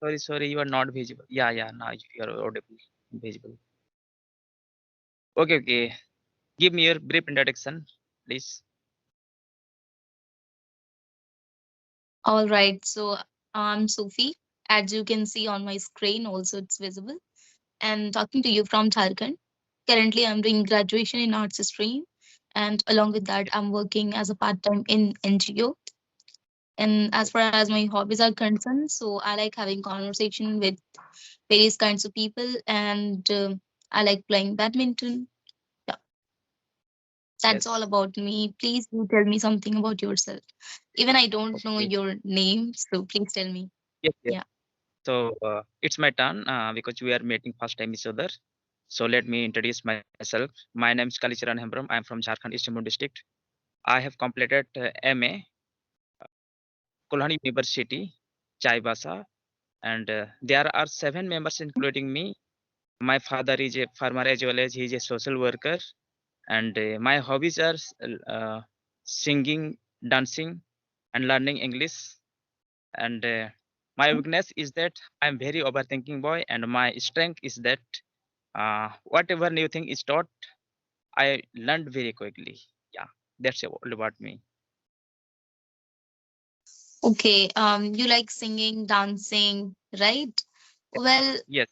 Sorry, you are not visible. Yeah, now you are audible, visible. Okay. Give me your brief introduction, please. All right. So I'm Sophie. As you can see on my screen, also it's visible. And talking to you from Jharkhand. Currently, I'm doing graduation in arts stream. And along with that, I'm working as a part-time in NGO. And as far as my hobbies are concerned, so I like having conversation with various kinds of people, and I like playing badminton. Yeah, that's all Yes. about me. Please do tell me something about yourself. Even I don't know Okay. your name, so please tell me. Yes. Yeah. So it's my turn because we are meeting first time each other. So let me introduce myself. My name is Kali Charan Hembram. I am from Jharkhand East Jharkhand district. I have completed MA Kolhani University, Chaibasa, and there are 7 members including me. My father is a farmer as well as he is a social worker, and my hobbies are singing, dancing, and learning English. And my weakness is that I'm very overthinking boy, and my strength is that whatever new thing is taught, I learned very quickly. Yeah, that's all about me. Okay. You like singing, dancing, right? Well, Yes.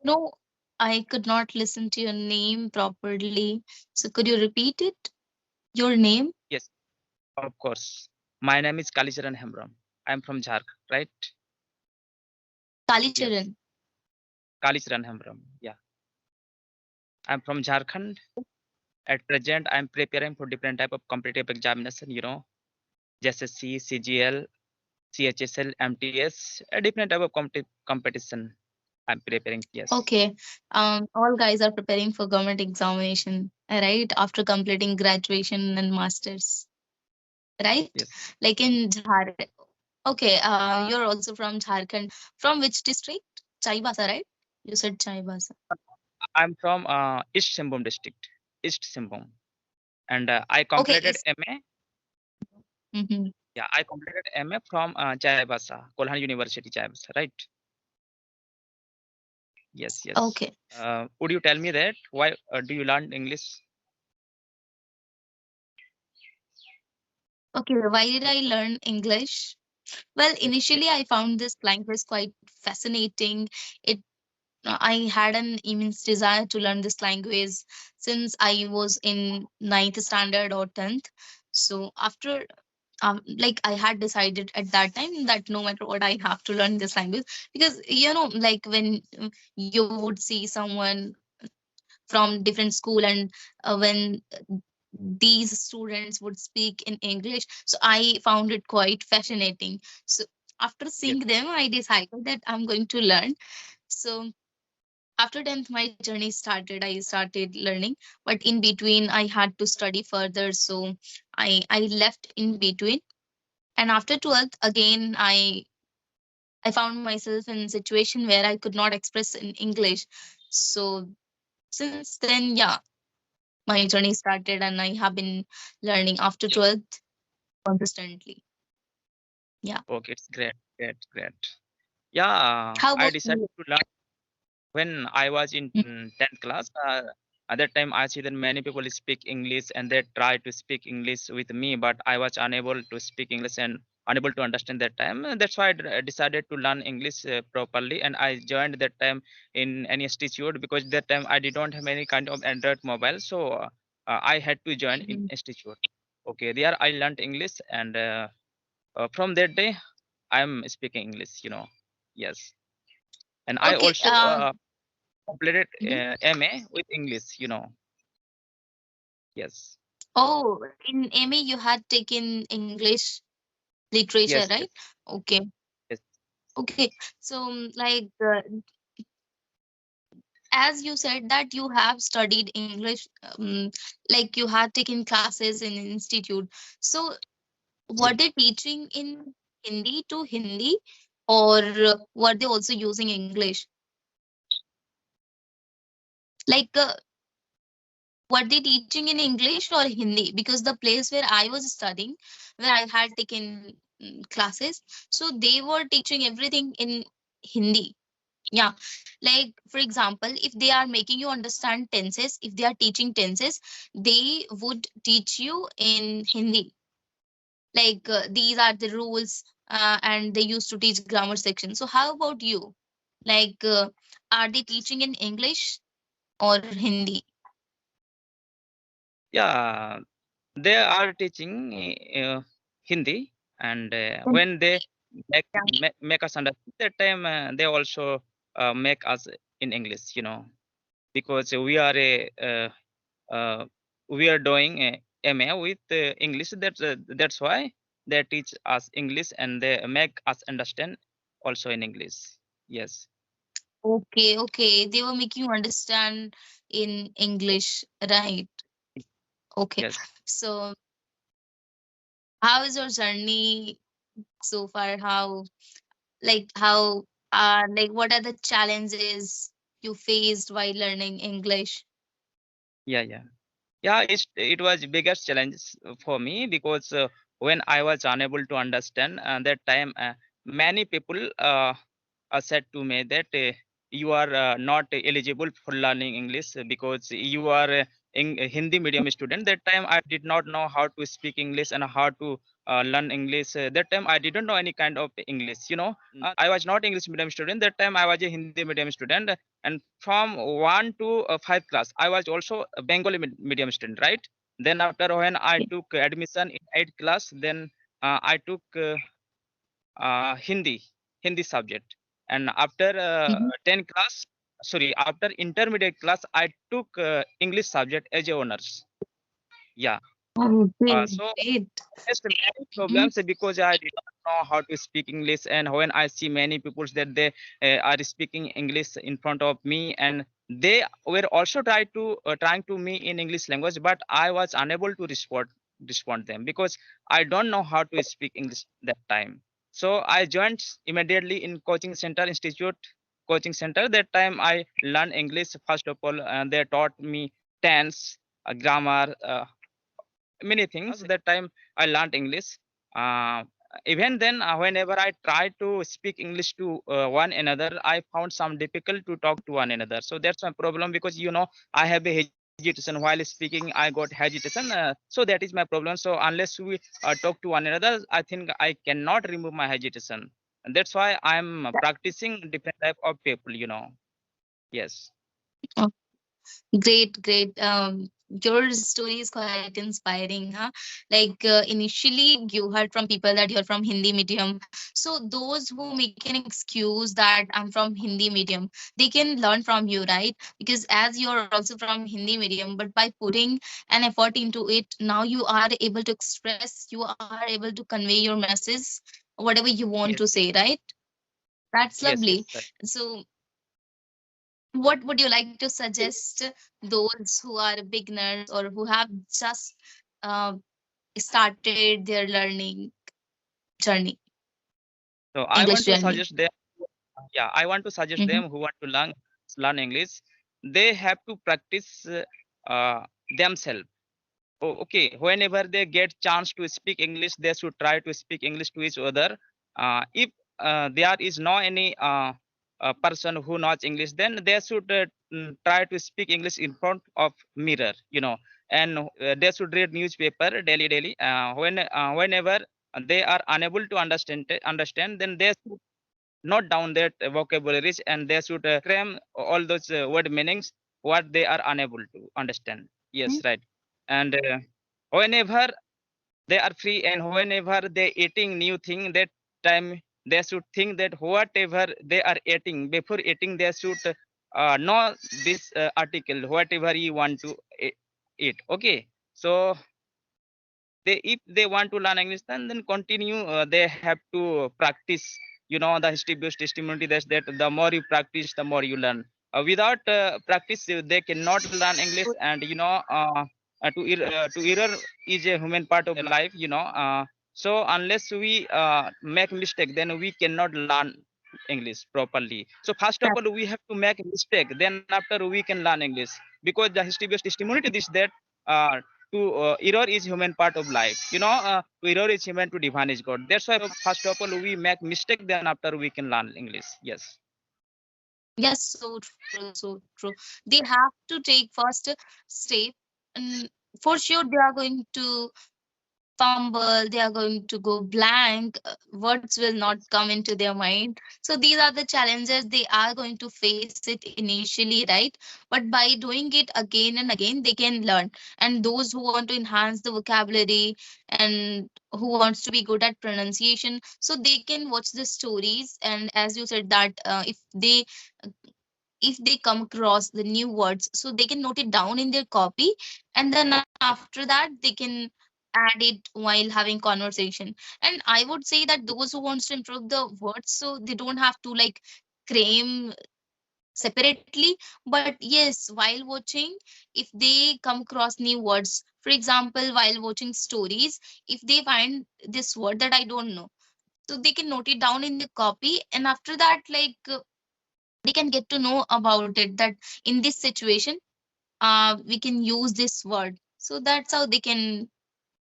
no, I could not listen to your name properly. So could you repeat it? Your name? Yes, of course. My name is Kalicharan Hembram. I'm from Jharkhand, right? Yes, Kalicharan. Kalicharan Hembram. Yeah, I'm from Jharkhand. At present, I'm preparing for different type of competitive examination. JSSC, CGL, CHSL, MTS, a different type of competition. I'm preparing. Yes, Okay. All guys are preparing for government examination, right? After completing graduation and masters, right? yes. Like in Jhar. Okay. You're also from Jharkhand. From which district? Chaibasa, right? You said Chaibasa. I'm from East Simbhum district, East Simbhum, and I Okay. completed It's, MA. mhm. Yeah, I completed MA from Chaibasa, Kolhan University, Chaibasa, right? Yes. Okay. Would you tell me that why do you learn English? Okay. Why did I learn English? Well, Yes. initially I found this language quite fascinating. It I had an immense desire to learn this language since I was in ninth standard or 10th. So after like I had decided at that time that no matter what I have to learn this language, because like when you would see someone from different school, and when these students would speak in English, so I found it quite fascinating. So after Yes. seeing them, I decided that I'm going to learn. So after 10th, my journey started. I started learning, but in between I had to study further, so I left in between. And after 12th, again, I found myself in a situation where I could not express in English. So since then, yeah, my journey started, and I have been learning after Yes. 12th consistently. Yeah. Okay, it's great. Yeah, How I about decided you? to learn when I was in 10th class. At that time, I see that many people speak English and they try to speak English with me, but I was unable to speak English and unable to understand that time. That's why I decided to learn English properly, and I joined that time in an institute because that time I did not have any kind of Android mobile, so I had to join in Mhm. institute. Okay, there I learned English, and from that day I'm speaking English. Yes, and I Okay. also completed Mhm. MA with English. Yes, Oh, in MA you had taken English literature, yes, right? yes, Okay. yes, Okay. So, like, as you said that you have studied English, like you had taken classes in institute. So, were yes. they teaching in Hindi to Hindi, or were they also using English? Like, were they teaching in English or Hindi? Because the place where I was studying, where I had taken classes. So they were teaching everything in Hindi. Yeah, like for example, if they are making you understand tenses, if they are teaching tenses, they would teach you in Hindi. Like these are the rules, and they used to teach grammar section. So how about you? Like, are they teaching in English or Hindi? Yeah, they are teaching Hindi, and Mm. when they make, Yeah. make us understand, that time they also make us in English, because we are doing a MA with English. That's why they teach us English and they make us understand also in English. Yes, Okay, okay. They were making you understand in English, right? Okay. yes. So, how is your journey so far? Like, what are the challenges you faced while learning English? Yeah, yeah. Yeah, it was biggest challenge for me, because when I was unable to understand that time, many people said to me that you are not eligible for learning English because you are in a Hindi medium student. That time I did not know how to speak English and how to learn English. That time I didn't know any kind of English. I was not English medium student. That time I was a Hindi medium student, and from 1 to 5 class I was also a Bengali medium student, right? Then after when I took admission in 8th class, then I took Hindi, Hindi subject. And after Mhm. 10 class, sorry, after intermediate class, I took English subject as a honors. Yeah. Okay, So great. faced many Mhm. problems because I did not know how to speak English. And when I see many people that they are speaking English in front of me, and they were also trying to me in English language, but I was unable to respond them because I don't know how to speak English that time. So I joined immediately in coaching center institute coaching center. That time I learned English first of all, and they taught me tense, grammar, many things. That time I learned English. uh, Even then, whenever I try to speak English to one another, I found some difficult to talk to one another. So that's my problem, because I have a hesitation while speaking. I got hesitation, so that is my problem. So unless we talk to one another, I think I cannot remove my hesitation, and that's why I'm practicing different type of people. Yes, Great, great. Your story is quite inspiring, huh? Like initially, you heard from people that you're from Hindi medium. So those who make an excuse that I'm from Hindi medium, they can learn from you, right? Because as you're also from Hindi medium, but by putting an effort into it, now you are able to express, you are able to convey your message, whatever you want yes, to say, right? That's yes, yes, lovely. right. So what would you like to suggest those who are beginners or who have just uh, started their learning journey, So I English want to journey? suggest them. Yeah, I want to suggest Mm-hmm. them who want to learn English. They have to practice themselves. Oh, okay, whenever they get chance to speak English, they should try to speak English to each other. If there is no any person who knows English, then they should try to speak English in front of mirror, and they should read newspaper daily. Whenever they are unable to understand, then they should note down their vocabularies, and they should cram all those word meanings what they are unable to understand. Yes, right. And whenever they are free and whenever they eating new thing, that time they should think that whatever they are eating, before eating they should know this article, whatever you want to eat. Okay, so they, if they want to learn English, then continue. They have to practice. The history based testimony, that the more you practice, the more you learn. Without practice, they cannot learn English. And to error is a human part of life. So unless we make mistake, then we cannot learn English properly. So first of all, we have to make mistake, then after we can learn English. Because the history based testimony to this, that to error is human part of life. To error is human, to divine is God. That's why first of all we make mistake, then after we can learn English. Yes. Yes, so true, so true. They have to take first step, and for sure they are going to fumble, they are going to go blank, words will not Yes. come into their mind. So these are the challenges they are going to face it initially, right? But by doing it again and again, they can learn. And those who want to enhance the vocabulary and who wants to be good at pronunciation, so they can watch the stories. And as you said that if they come across the new words, so they can note it down in their copy, and then after that they can add it while having conversation. And I would say that those who wants to improve the words, so they don't have to like cram separately. But yes, while watching, if they come across new words, for example while watching stories, if they find this word that I don't know, so they can note it down in the copy, and after that they can get to know about it, that in this situation we can use this word. So that's how they can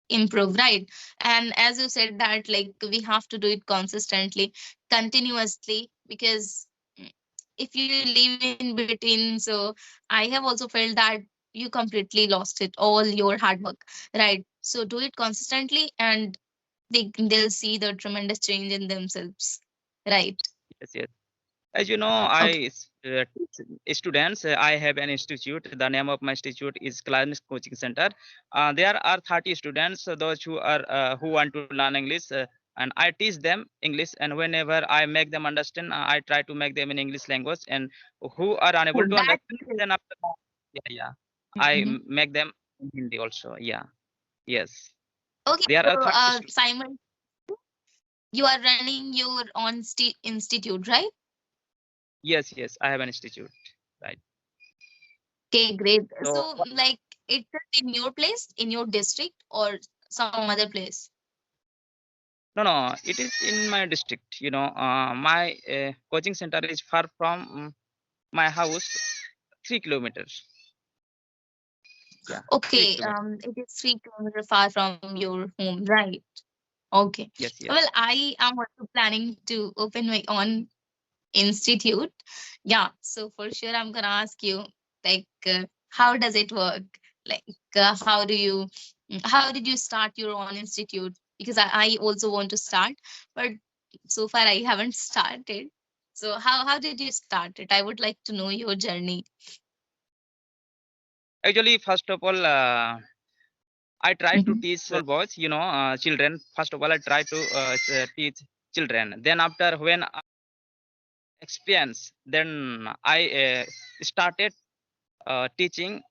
improve, right? And as you said that like we have to do it consistently, continuously, because if you leave in between, so I have also felt that you completely lost it, all your hard work, right? So do it consistently, and they'll see the tremendous change in themselves, right? Yes, yes. As you know, Okay. teach students. I have an institute. The name of my institute is Class Coaching Center. There are 30 students, those who want to learn English, and I teach them English. And whenever I make them understand, I try to make them in English language. And who are Oh, unable to that's understand, great. then after that, yeah, yeah, Mhm. make them in Hindi also. Yeah, yes. Okay, There so are 30 students. Simon, you are running your own institute, right? Yes, yes. I have an institute. Right. Okay, great. So So, like, it's just in your place, in your district, or some other place? no, no, it is in my district. My coaching center is far from my house, 3 kilometers. Yeah, three Okay, kilometers. it is 3 kilometers far from your home, right? Okay. Yes, Well, yes, I am also planning to open my own institute. Yeah, so for sure, I'm gonna ask you, like, how does it work? Like, how did you start your own institute? Because I also want to start, but so far I haven't started. So how did you start it? I would like to know your journey. actually, first of all, I try to Mhm. teach small boys, children. First of all, I try to teach children. Then after, when I experience, then I started teaching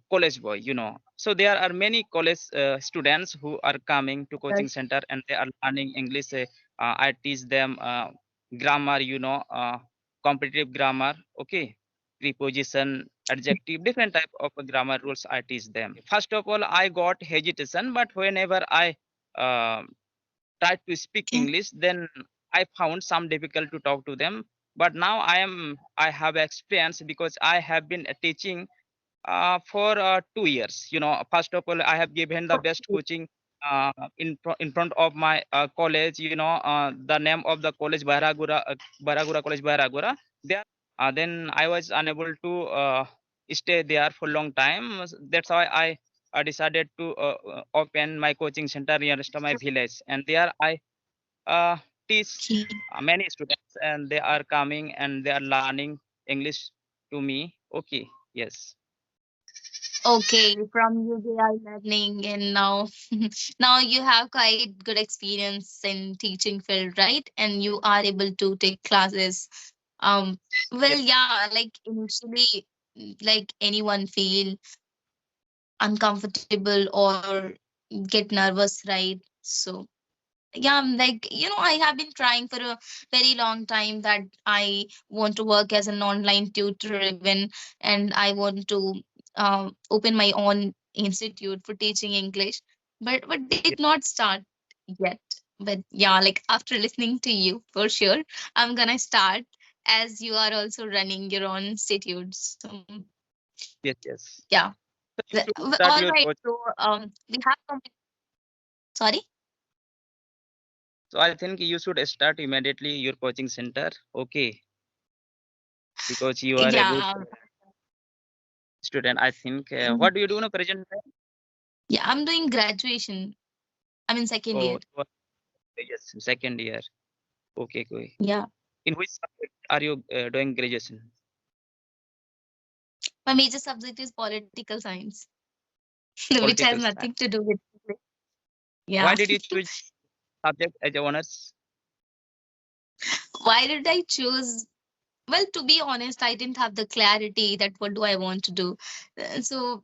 college boy. So there are many college students who are coming to coaching Yes. center, and they are learning English. I teach them grammar, competitive grammar, okay, preposition, adjective, different type of grammar rules I teach them. First of all, I got hesitation, but whenever I uh, tried to speak Okay. English, then I found some difficult to talk to them. But now I have experience, because I have been teaching for 2 years. First of all, I have given the best Okay. coaching in front of my college. The name of the college, Baragura College, Baragura. There, then I was unable to stay there for a long time. That's why I decided to open my coaching center nearest to my village, and there I uh, teach Okay. many students, and they are coming and they are learning English to me. Okay, yes. Okay, from you they are learning, and now now you have quite good experience in teaching field, right? And you are able to take classes. Um, well, Yes, yeah, like initially, like anyone feel uncomfortable or get nervous, right? So yeah, like I have been trying for a very long time that I want to work as an online tutor even, and I want to open my own institute for teaching English, but did yes, not start yet. But yeah, like after listening to you, for sure I'm gonna start, as you are also running your own institute. So yes, yes. yeah. You should start All your right. coach. So we have sorry. So I think you should start immediately your coaching center. Okay, because you are a good Yeah. student. I think. Mm, What do you do in a present time? yeah, I'm doing graduation. I'm in second Oh, year. you are, yes, second year. Okay, okay. Yeah. In which subject are you doing graduation? My major subject is political science, which has Political nothing science. to do with Why yeah. did you choose subject as a honors? Why did I choose? Well, to be honest, I didn't have the clarity that what do I want to do. So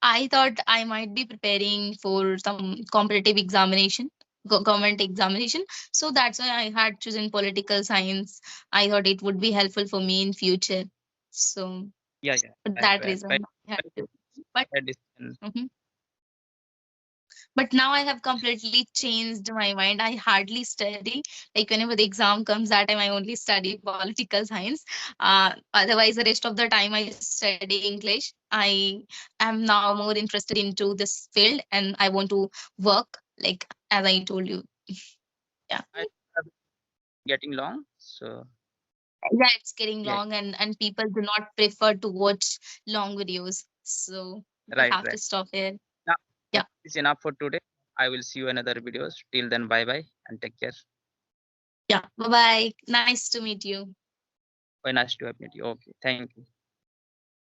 I thought I might be preparing for some competitive examination, government examination. So that's why I had chosen political science. I thought it would be helpful for me in future. So Yeah, yeah. for Right, that right, reason, right. I had Right, to. But right decision. mhm. But now I have completely changed my mind. I hardly study. Like whenever the exam comes, that time I only study political science. Otherwise, the rest of the time I study English. I am now more interested into this field, and I want to work. Like as I told you, yeah, I have getting long. So yeah, it's getting yeah, long, and people do not prefer to watch long videos. So we right, have right. to stop here. Now Yeah, it's enough for today. I will see you another videos. Till then, bye bye and take care. yeah. Bye bye. Nice to meet you. Very nice to have met you. Okay, thank you.